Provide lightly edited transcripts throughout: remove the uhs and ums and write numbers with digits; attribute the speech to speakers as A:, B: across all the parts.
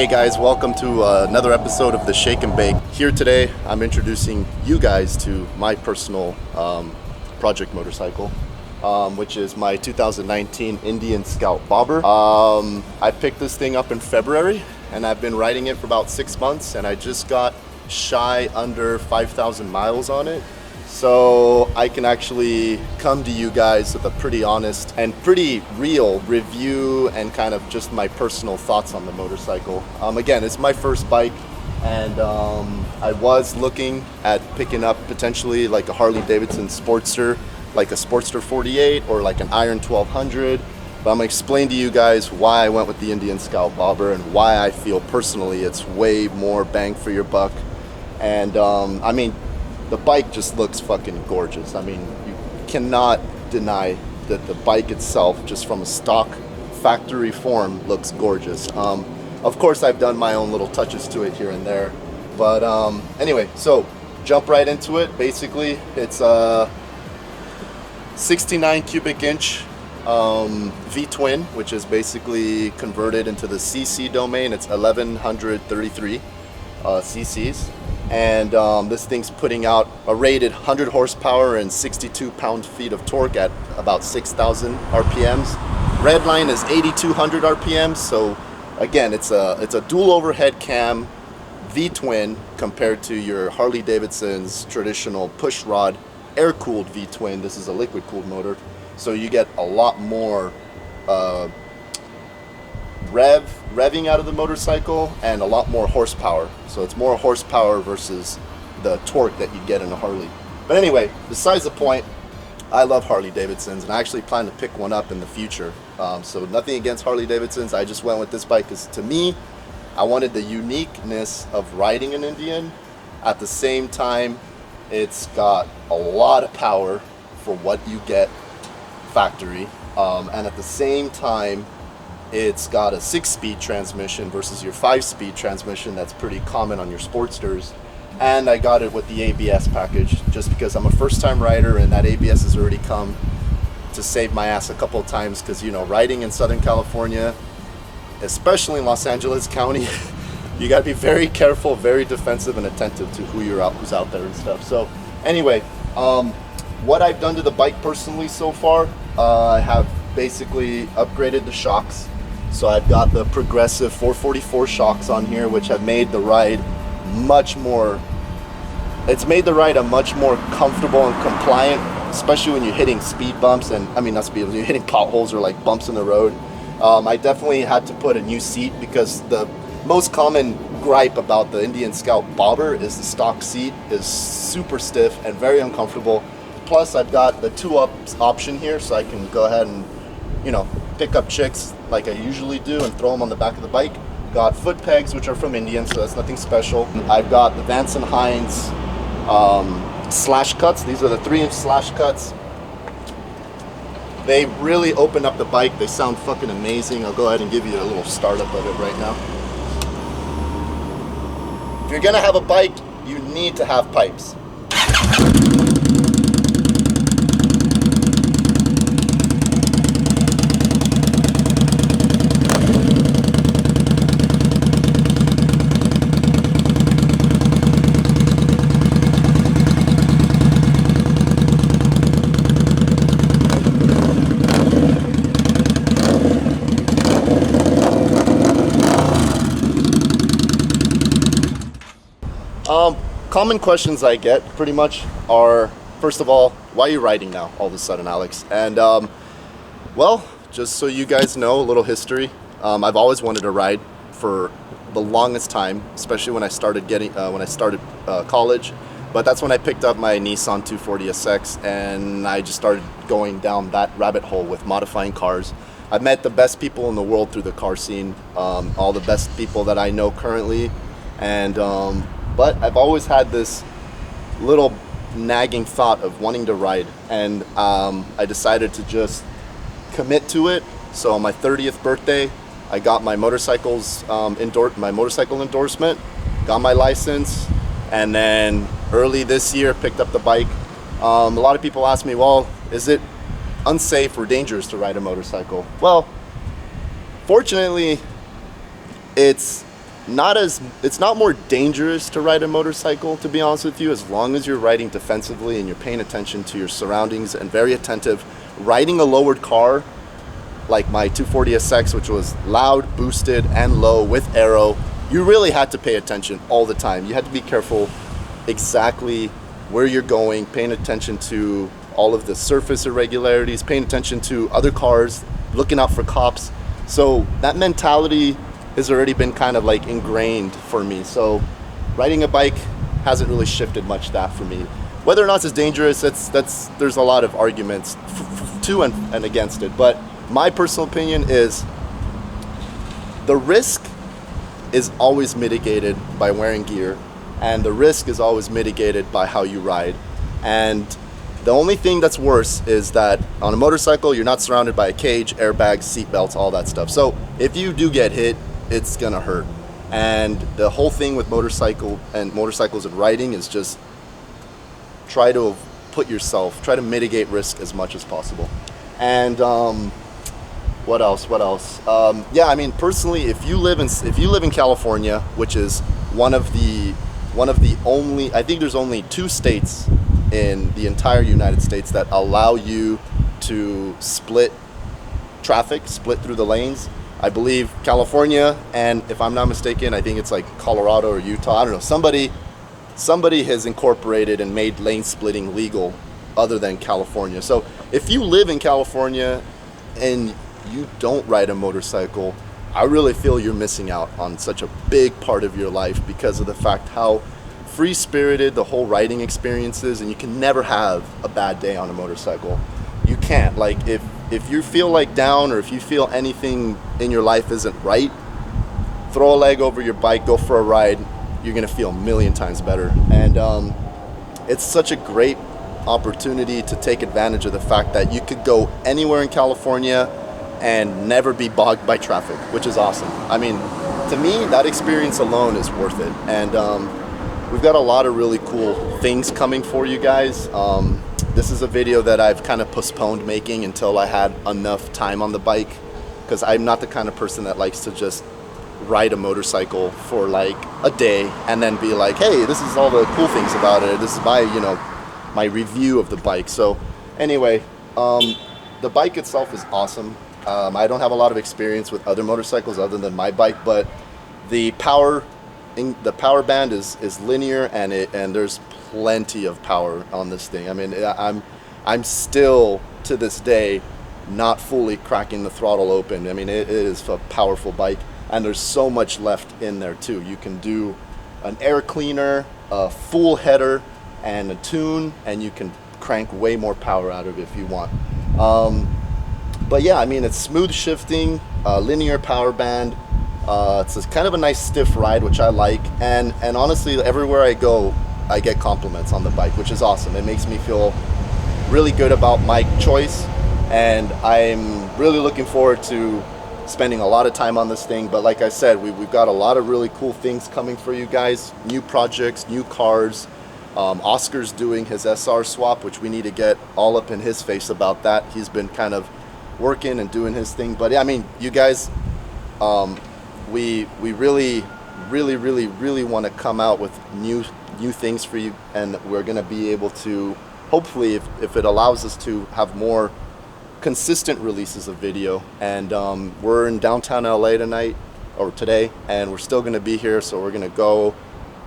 A: Hey guys, welcome to another episode of the Shake and Bake. Here today, I'm introducing you guys to my personal project motorcycle, which is my 2019 Indian Scout Bobber. I picked this thing up in February, and I've been riding it for about 6 months, and I just got shy under 5,000 miles on it. So I can actually come to you guys with a pretty honest and pretty real review and kind of just my personal thoughts on the motorcycle. Again, it's my first bike, and I was looking at picking up potentially like a Harley Davidson Sportster, like a Sportster 48 or like an Iron 1200. But I'm gonna explain to you guys why I went with the Indian Scout Bobber and why I feel personally it's way more bang for your buck. And I mean, the bike just looks fucking gorgeous. I mean, you cannot deny that the bike itself, just from a stock factory form, looks gorgeous. Of course, I've done my own little touches to it here and there. But anyway, so jump right into it. Basically, it's a 69 cubic inch V-twin, which is basically converted into the CC domain. It's 1133 cc's. And this thing's putting out a rated 100 horsepower and 62 pound-feet of torque at about 6,000 RPMs. Redline is 8,200 RPMs. So again, it's a dual overhead cam V-twin compared to your Harley Davidson's traditional push rod air-cooled V-twin. This is a liquid-cooled motor, so you get a lot more revving out of the motorcycle and a lot more horsepower. So it's more horsepower versus the torque that you get in a Harley. But anyway, besides the point, I love Harley Davidsons, and I actually plan to pick one up in the future. So nothing against Harley Davidsons. I just went with this bike because to me, I wanted the uniqueness of riding an Indian. At the same time, it's got a lot of power for what you get factory. And at the same time, it's got a 6-speed transmission versus your 5-speed transmission that's pretty common on your Sportsters. And I got it with the ABS package just because I'm a first-time rider, and that ABS has already come to save my ass a couple of times because, you know, riding in Southern California, especially in Los Angeles County, you got to be very careful, very defensive, and attentive to who's out there and stuff. So anyway, what I've done to the bike personally so far, I have basically upgraded the shocks. So I've got the progressive 444 shocks on here, which have made the ride much more, it's made the ride a much more comfortable and compliant, especially when you're hitting speed bumps and, I mean, not speed, when you're hitting potholes or like bumps in the road. I definitely had to put a new seat because the most common gripe about the Indian Scout Bobber is the stock seat is super stiff and very uncomfortable. Plus I've got the 2-up option here, so I can go ahead and, you know, pick up chicks like I usually do and throw them on the back of the bike. Got foot pegs, which are from Indian, so that's nothing special. I've got the Vance & Hines slash cuts. These are the 3-inch slash cuts. They really open up the bike. They sound fucking amazing. I'll go ahead and give you a little startup of it right now. If you're gonna have a bike, you need to have pipes. Common questions I get pretty much are, first of all, why are you riding now all of a sudden, Alex? And well, just so you guys know, a little history. I've always wanted to ride for the longest time, especially when I started college. But that's when I picked up my Nissan 240 SX, and I just started going down that rabbit hole with modifying cars. I've met the best people in the world through the car scene, all the best people that I know currently, and but I've always had this little nagging thought of wanting to ride, and I decided to just commit to it. So on my 30th birthday, I got my motorcycle endorsement, got my license, and then early this year picked up the bike. A lot of people ask me, well, is it unsafe or dangerous to ride a motorcycle? Well, fortunately, it's it's not more dangerous to ride a motorcycle, to be honest with you, as long as you're riding defensively and you're paying attention to your surroundings and very attentive. Riding a lowered car like my 240SX, which was loud, boosted, and low with aero, you really had to pay attention all the time. You had to be careful exactly where you're going, paying attention to all of the surface irregularities, paying attention to other cars, looking out for cops. So that mentality has already been kind of like ingrained for me. So riding a bike hasn't really shifted much that for me. Whether or not it's dangerous, there's a lot of arguments to and against it. But my personal opinion is the risk is always mitigated by wearing gear, and the risk is always mitigated by how you ride. And the only thing that's worse is that on a motorcycle, you're not surrounded by a cage, airbags, seat belts, all that stuff. So if you do get hit, it's gonna hurt. And the whole thing with motorcycles and riding is just try to mitigate risk as much as possible. And what else? Yeah, I mean, personally, if you live in California, which is one of the only, I think there's only 2 states in the entire United States that allow you to split through the lanes. I believe California, and if I'm not mistaken, I think it's like Colorado or Utah. I don't know. Somebody has incorporated and made lane splitting legal other than California. So if you live in California and you don't ride a motorcycle, I really feel you're missing out on such a big part of your life because of the fact how free-spirited the whole riding experience is, and you can never have a bad day on a motorcycle. You can't. Like, if you feel like down, or if you feel anything in your life isn't right, throw a leg over your bike, go for a ride. You're gonna feel a million times better. And it's such a great opportunity to take advantage of the fact that you could go anywhere in California and never be bogged by traffic, which is awesome. I mean, to me, that experience alone is worth it. And we've got a lot of really cool things coming for you guys. This is a video that I've kind of postponed making until I had enough time on the bike, because I'm not the kind of person that likes to just ride a motorcycle for like a day and then be like, hey, this is all the cool things about it. This is my review of the bike. So anyway, the bike itself is awesome. I don't have a lot of experience with other motorcycles other than my bike, but the power band is linear, and there's plenty of power on this thing. I mean, I'm still to this day not fully cracking the throttle open. I mean, it is a powerful bike, and there's so much left in there too. You can do an air cleaner, a full header, and a tune, and you can crank way more power out of it if you want. But yeah, I mean, it's smooth shifting, linear power band. It's kind of a nice stiff ride, which I like, and honestly, everywhere I go, I get compliments on the bike, which is awesome. It makes me feel really good about my choice, and I'm really looking forward to spending a lot of time on this thing. But like I said, we've got a lot of really cool things coming for you guys, new projects, new cars. Oscar's doing his SR swap, which we need to get all up in his face about that. He's been kind of working and doing his thing. But yeah, I mean, you guys, we really want to come out with new things for you, and we're going to be able to, hopefully, if it allows us to, have more consistent releases of video. And we're in downtown LA today, and we're still going to be here, so we're going to go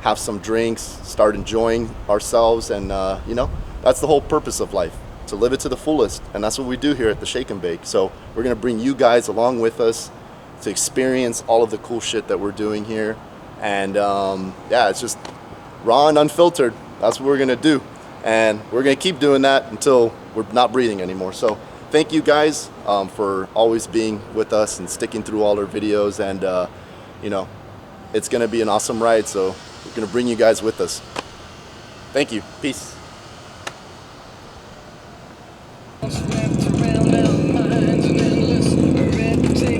A: have some drinks, start enjoying ourselves, and that's the whole purpose of life, to live it to the fullest. And that's what we do here at the Shake and Bake. So we're going to bring you guys along with us to experience all of the cool shit that we're doing here. And yeah, it's just raw and unfiltered. That's what we're gonna do, and we're gonna keep doing that until we're not breathing anymore. So thank you guys for always being with us and sticking through all our videos. And it's gonna be an awesome ride, so we're gonna bring you guys with us. Thank you. Peace.